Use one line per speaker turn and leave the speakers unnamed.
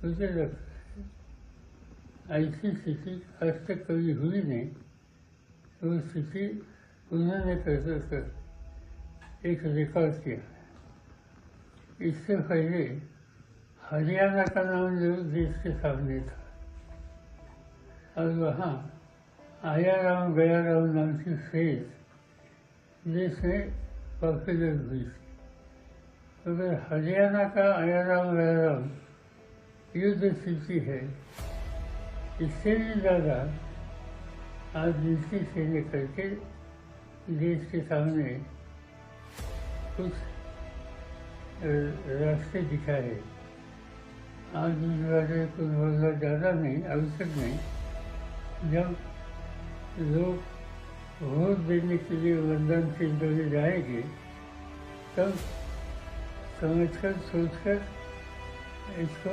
मुझे ऐसी स्थिति आज तक कभी हुई नहीं। तो स्थिति उन्होंने कैसे कर एक रिकॉर्ड किया। इससे पहले हरियाणा का नाम जो देश के सामने था और वहाँ आया राम गया राम नाम की फ्रेज देश में पॉपुलर हुई थी। तो अगर हरियाणा का आया राम गया राम युद्ध स्थिति है, इससे भी ज़्यादा आज नीति से लेकर के देश के सामने कुछ रास्ते दिखाए। आज इस बारे कुछ बोलना ज़्यादा नहीं, आवश्यक नहीं। जब लोग वोट देने के लिए मतदान केंद्र में जाएंगे तब समझकर सोचकर इसको